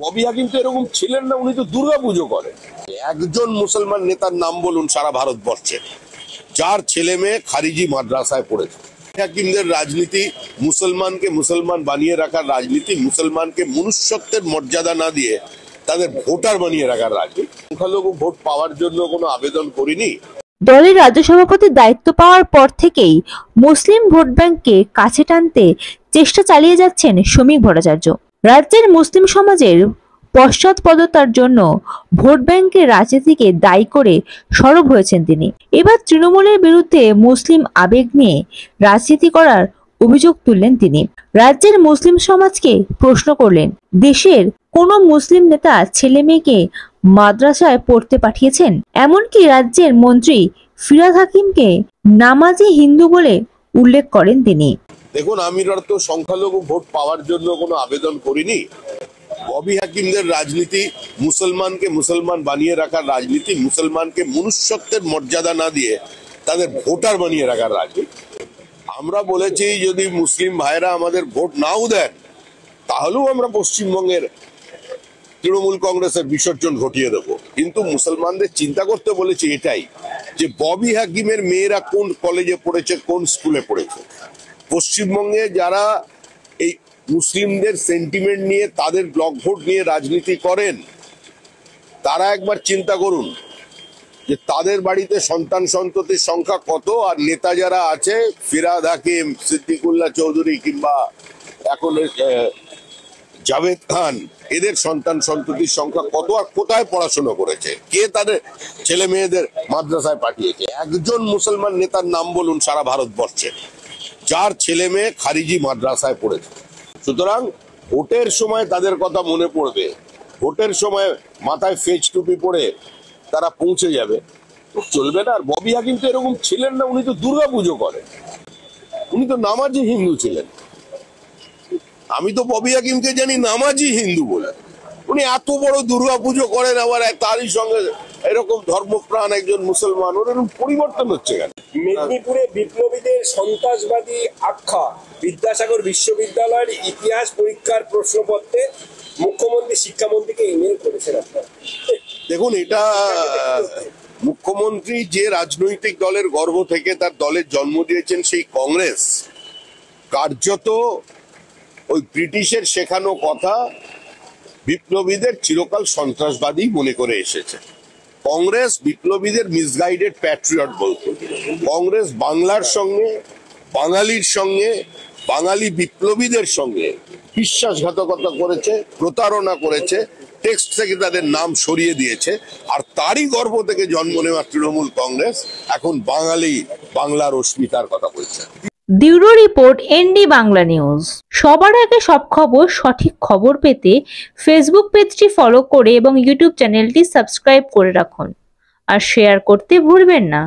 ববি হাকিম তো এরকম ছিলেন না, উনি তো দুর্গাপুজো করেন। একজন মুসলমান নেতার নাম বলুন সারা ভারতবর্ষে যার ছেলে মেয়ে খারিজি মাদ্রাসায় পড়েছে। হাকিমদের রাজনীতি মুসলমানকে মুসলমান বানিয়ে রাখার রাজনীতি, মুসলমানকে মনুষ্যত্বের মর্যাদা না দিয়ে তাদের ভোটার বানিয়ে রাখার রাজনীতি। সংখ্যালঘু ভোট পাওয়ার জন্য কোনো আবেদন করিনি। দলের রাজ্য সভাপতির দায়িত্ব পাওয়ার পর থেকেই মুসলিম ভোট ব্যাংককে কাছে টানতে চেষ্টা চালিয়ে যাচ্ছেন শ্রমিক ভট্টাচার্য। রাজ্যের মুসলিম সমাজের পশ্চাৎপদতার জন্য ভোট ব্যাংকের রাজনীতিকে দায়ী করে সরব হয়েছেন তিনি। এবার তৃণমূলের বিরুদ্ধে মুসলিম আবেগ নিয়ে রাজনীতি করার অভিযোগ তুললেন তিনি। রাজ্যের মুসলিম সমাজকে প্রশ্ন করলেন, দেশের কোন মুসলিম নেতা ছেলে মেয়েকে মাদ্রাসায় পড়তে পাঠিয়েছেন? এমনকি রাজ্যের মন্ত্রী ফিরহাদ হাকিমকে নামাজি হিন্দু বলে উল্লেখ করেন তিনি। দেখুন, আমি তো সংখ্যালঘু ভোট পাওয়ার জন্য কোনো আবেদন করিনি। ববি হাকিমদের রাজনীতি মুসলমানকে মুসলমান বানিয়ে রাখার রাজনীতি, মুসলমানকে মনুষ্যত্বের মর্যাদা না দিয়ে তাদের ভোটার বানিয়ে রাখার রাজনীতি। আমরা বলেছি যদি মুসলিম ভাইরা আমাদের ভোট নাও দেন তাহলেও আমরা পশ্চিমবঙ্গের তৃণমূল কংগ্রেসের বিসর্জন ঘটিয়ে দেবো। কিন্তু মুসলমানদের চিন্তা করতে বলেছি এটাই যে ববি হাকিমের মেয়েরা কোন কলেজে পড়েছে, কোন স্কুলে পড়েছে। পশ্চিমবঙ্গে যারা এই মুসলিমদের সেন্টিমেন্ট নিয়ে, তাদের ব্লক ভোট নিয়ে রাজনীতি করেন, তারা একবার চিন্তা করুন যে তাদের বাড়িতে সন্তান সন্ততির সংখ্যা কত, আর নেতা যারা আছে ফিরহাদ হাকিম, সিদ্দিকুল্লাহ চৌধুরী কিংবা এখন জাভেদ খান, এদের সন্তান সন্ততির সংখ্যা কত আর কোথায় পড়াশোনা করেছে, কে তাদের ছেলে মেয়েদের মাদ্রাসায় পাঠিয়েছে। একজন মুসলমান নেতার নাম বলুন সারা ভারতবর্ষে যার ছেলে মেয়ে খারিজি মাদ্রাসায় পড়েছে। সুতরাং ভোটের সময় তাদের কথা মনে পড়বে, ভোটের সময় মাথায় ফেজ টুপি পরে তারা পৌঁছে যাবে, চলবে না। আর ববি হাকিম তো এরকম ছিলেন না, উনি তো দুর্গাপুজো করেন, উনি তো নামাজি হিন্দু ছিলেন। আমি তো ববি হাকিমকে জানি নামাজি হিন্দু বলে। উনি এত বড় দুর্গাপুজো করেন, আবার তারই সঙ্গে এরকম ধর্মপ্রাণ একজন মুসলমান, ওর এরকম পরিবর্তন হচ্ছে কেন? মেদিনীপুরে বিপ্লবীদের সন্ত্রাসবাদী আখ্যা বিদ্যাসাগর বিশ্ববিদ্যালয়ের ইতিহাস পরীক্ষার প্রশ্নপত্রে মুখ্যমন্ত্রী শিক্ষামন্ত্রীকে ইমেল করেছেন আপনারা। দেখুন, এটা মুখ্যমন্ত্রী যে রাজনৈতিক দলের গর্ভ থেকে তার দলের জন্ম দিয়েছেন, সেই কংগ্রেস কার্যত ওই ব্রিটিশের শেখানো কথা বিপ্লবীদের চিরকাল সন্ত্রাসবাদী মনে করে এসেছে। কংগ্রেস বিপ্লবীদের মিসগাইডেড প্যাট্রিয়ট বলতো। কংগ্রেস বাংলার সঙ্গে, বাঙালির সঙ্গে, বাঙালি বিপ্লবীদের সঙ্গে বিশ্বাসঘাতকতা করেছে, প্রতারণা করেছে, টেক্সট থেকে তাদের নাম সরিয়ে দিয়েছে। আর তারই গর্ভ থেকে জন্ম নেওয়া তৃণমূল কংগ্রেস এখন বাংলার অস্মিতার কথা বলছে। Bureau report, ND Bangla news. সবার আগে সব খবর, সঠিক খবর পেতে ফেসবুক পেজটি ফলো করে এবং ইউটিউব চ্যানেলটি সাবস্ক্রাইব করে রাখুন আর শেয়ার করতে ভুলবেন না।